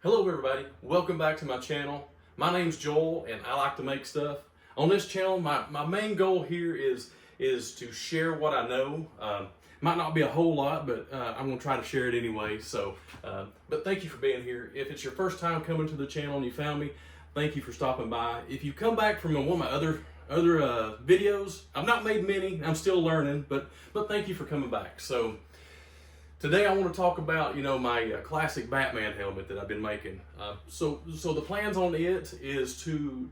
Hello everybody, welcome back to my channel. My name's Joel and I like to make stuff. On this channel, my main goal here is to share what I know. Might not be a whole lot, but I'm going to try to share it anyway. But thank you for being here. If it's your first time coming to the channel and you found me, thank you for stopping by. If you come back from one of my other videos, I've not made many, I'm still learning, but thank you for coming back. So today I want to talk about, my classic Batman helmet that I've been making. So the plans on it is to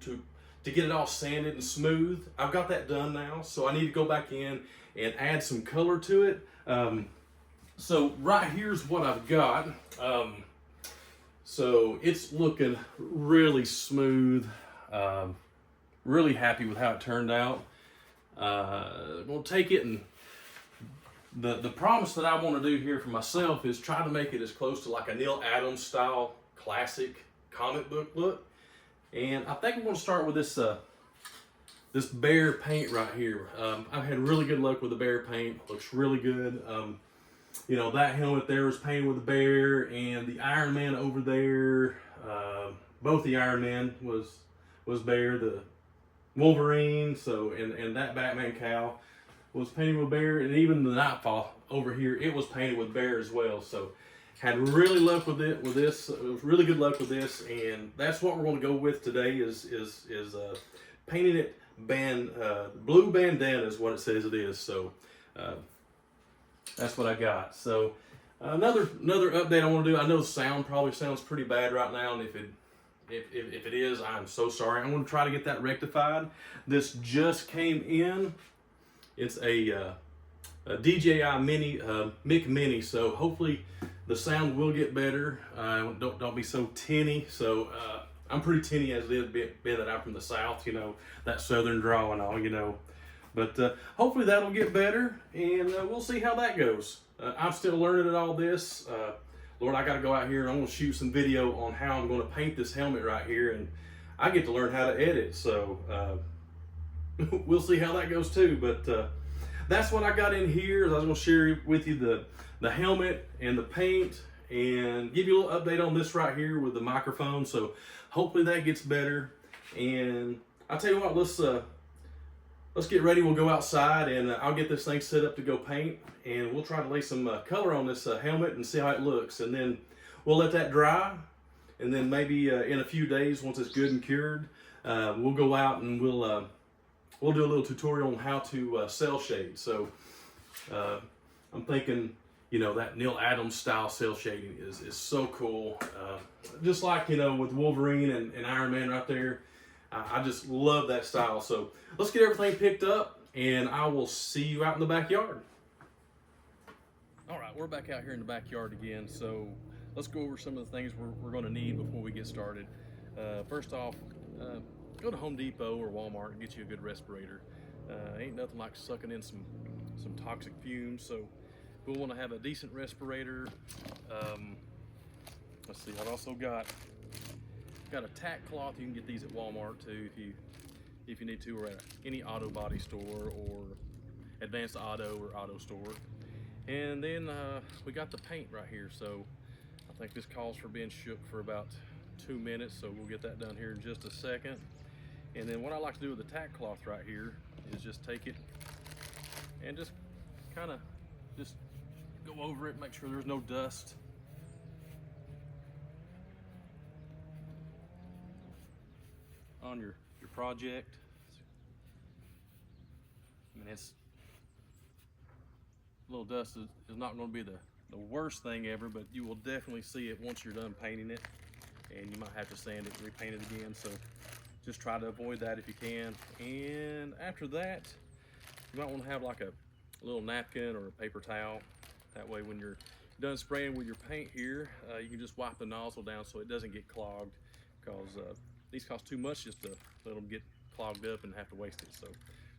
get it all sanded and smooth. I've got that done now, so I need to go back in and add some color to it. So right here's what I've got. So it's looking really smooth. Really happy with how it turned out. We'll take it and the promise that I want to do here for myself is try to make it as close to like a Neal Adams style classic comic book look. And I think we're going to start with this this bear paint right here. I've had really good luck with the bear paint. Looks really good. That helmet there was painted with a bear, and the Iron Man over there, both the Iron Man was bear. The Wolverine, and that Batman cowl was painted with bear, and even the Nightfall over here, it was painted with bear as well. So had really luck with it with this. It was really good luck with this, and that's what we're going to go with today is painting it blue bandana is what it says it is. So that's what I got. So another update I want to do. I know the sound probably sounds pretty bad right now, and if it is, I'm so sorry. I'm going to try to get that rectified. This just came in. It's a DJI Mini Mic Mini, so hopefully the sound will get better. Don't be so tinny. So I'm pretty tinny as it is, being that I'm from the South, that Southern draw and all, But hopefully that'll get better, and we'll see how that goes. I'm still learning at all this. Lord, I got to go out here and I'm going to shoot some video on how I'm going to paint this helmet right here, and I get to learn how to edit. So we'll see how that goes too. But that's what I got in here. I was going to share with you the helmet and the paint, and give you a little update on this right here with the microphone. So hopefully that gets better. And I'll tell you what, let's get ready. We'll go outside, and I'll get this thing set up to go paint, and we'll try to lay some color on this helmet and see how it looks. And then we'll let that dry, and then maybe in a few days, once it's good and cured, we'll go out and we'll do a little tutorial on how to cell shade. So I'm thinking, that Neal Adams style cell shading is so cool. Just like, with Wolverine and Iron Man right there. I just love that style. So let's get everything picked up, and I will see you out in the backyard. All right, we're back out here in the backyard again. So let's go over some of the things we're going to need before we get started. First off, go to Home Depot or Walmart and get you a good respirator. Ain't nothing like sucking in some toxic fumes. So we'll want to have a decent respirator. Let's see, I've also got a tack cloth. You can get these at Walmart too if you need to, or at any auto body store or Advanced Auto or auto store. And then we got the paint right here. So I think this calls for being shook for about 2 minutes, so we'll get that done here in just a second. And then what I like to do with the tack cloth right here is just take it and just kind of just go over it, make sure there's no dust. On your project. I mean, it's a little dust is not going to be the worst thing ever, but you will definitely see it once you're done painting it, and you might have to sand it and repaint it again. So just try to avoid that if you can. And after that, you might want to have like a little napkin or a paper towel. That way when you're done spraying with your paint here, you can just wipe the nozzle down so it doesn't get clogged, because these cost too much just to let them get clogged up and have to waste it. So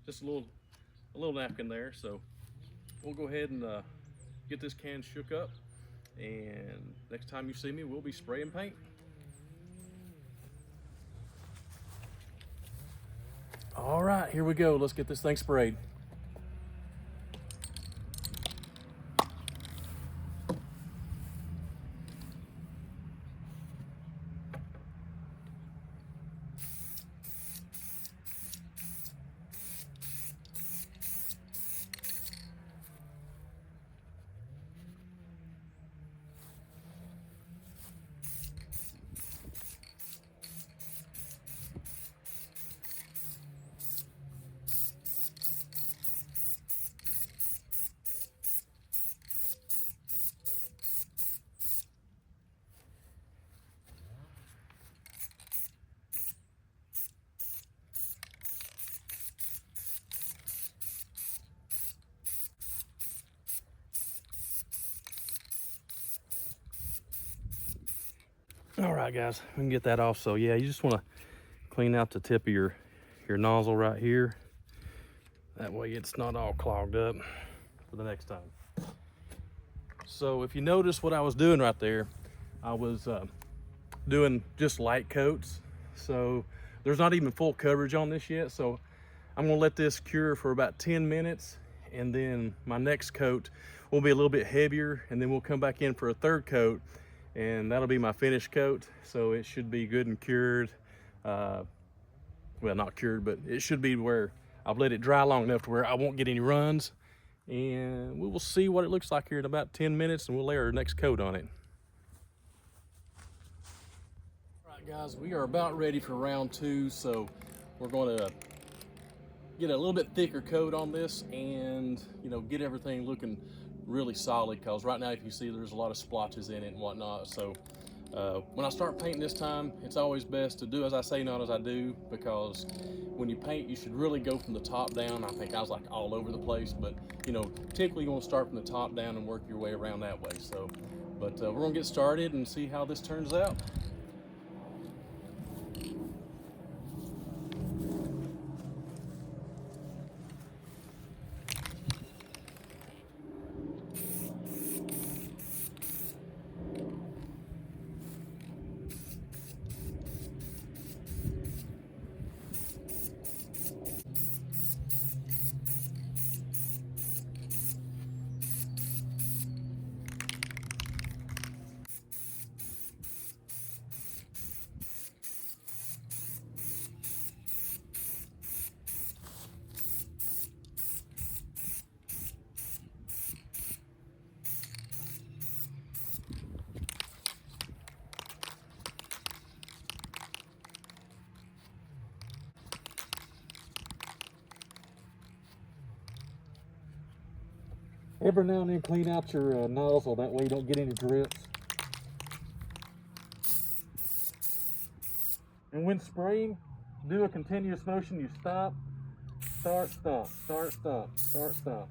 just a little napkin there. So we'll go ahead and get this can shook up, and next time you see me, we'll be spraying paint. All right, here we go. Let's get this thing sprayed. All right, guys, we can get that off. So yeah, you just want to clean out the tip of your nozzle right here. That way it's not all clogged up for the next time. So if you notice what I was doing right there, I was doing just light coats. So there's not even full coverage on this yet. So I'm gonna let this cure for about 10 minutes, and then my next coat will be a little bit heavier, and then we'll come back in for a third coat, and that'll be my finished coat. So it should be good and cured. Well, not cured, but it should be where I've let it dry long enough to where I won't get any runs. And we will see what it looks like here in about 10 minutes, and we'll lay our next coat on it. All right, guys, we are about ready for round 2. So we're going to get a little bit thicker coat on this, and get everything looking really solid, because right now, if you see, there's a lot of splotches in it and whatnot. So when I start painting this time, it's always best to do as I say, not as I do, because when you paint, you should really go from the top down. I think I was like all over the place, but typically you want to start from the top down and work your way around that way. So, but we're gonna get started and see how this turns out. Every now and then clean out your nozzle, that way you don't get any drips. And when spraying, do a continuous motion. You stop, start, stop, start, stop, start, stop.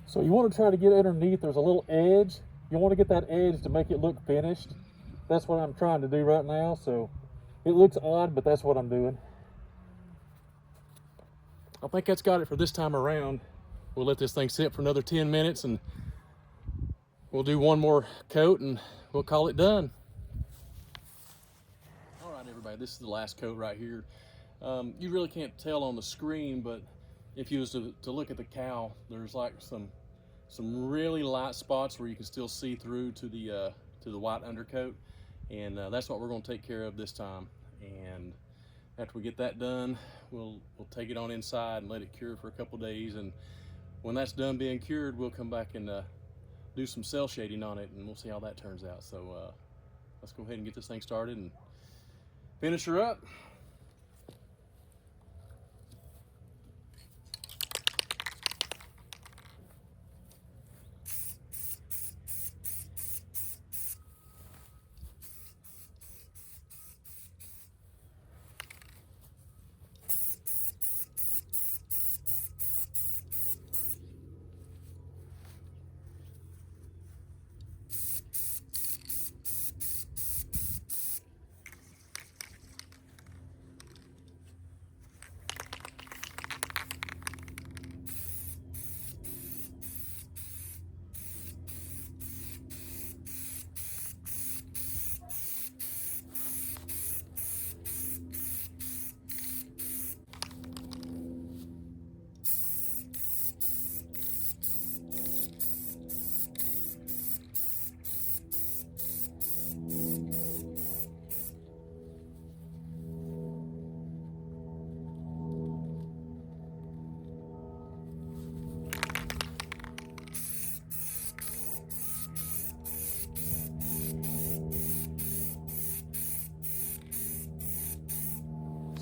So you want to try to get underneath. There's a little edge. You want to get that edge to make it look finished. That's what I'm trying to do right now. So it looks odd, but that's what I'm doing. I think that's got it for this time around. We'll let this thing sit for another 10 minutes, and we'll do one more coat and we'll call it done. All right, everybody, this is the last coat right here. You really can't tell on the screen, but if you was to look at the cow, there's like some really light spots where you can still see through to the white undercoat, and that's what we're going to take care of this time. And after we get that done, we'll take it on inside and let it cure for a couple days. And when that's done being cured, we'll come back and do some cell shading on it, and we'll see how that turns out. So let's go ahead and get this thing started and finish her up.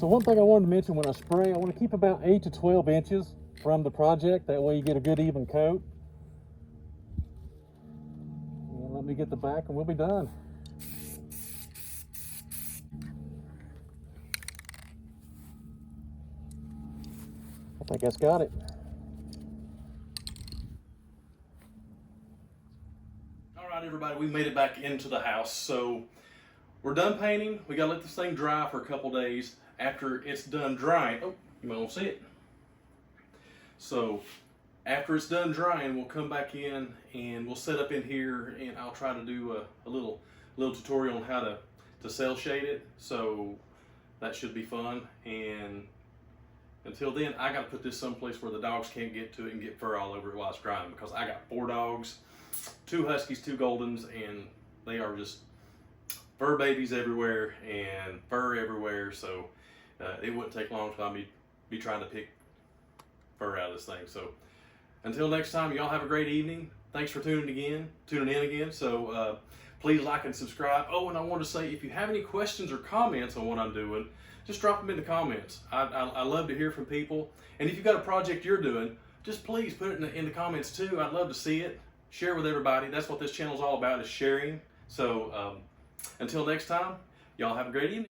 So one thing I wanted to mention when I spray, I want to keep about 8 to 12 inches from the project. That way you get a good even coat. And let me get the back and we'll be done. I think that's got it. All right, everybody, we made it back into the house. So we're done painting. We gotta let this thing dry for a couple days. After it's done drying, oh, you might want to see it. So after it's done drying, we'll come back in and we'll set up in here, and I'll try to do a little tutorial on how to cell shade it. So that should be fun. And until then, I got to put this someplace where the dogs can't get to it and get fur all over it while it's drying, because I got 4 dogs, 2 huskies, 2 goldens, and they are just fur babies everywhere and fur everywhere. So it wouldn't take long for me be trying to pick fur out of this thing. So until next time, y'all have a great evening. Thanks for tuning in again. So please like and subscribe. Oh, and I want to say, if you have any questions or comments on what I'm doing, just drop them in the comments. I love to hear from people. And if you've got a project you're doing, just please put it in the comments too. I'd love to see it. Share with everybody. That's what this channel is all about, is sharing. So until next time, y'all have a great evening.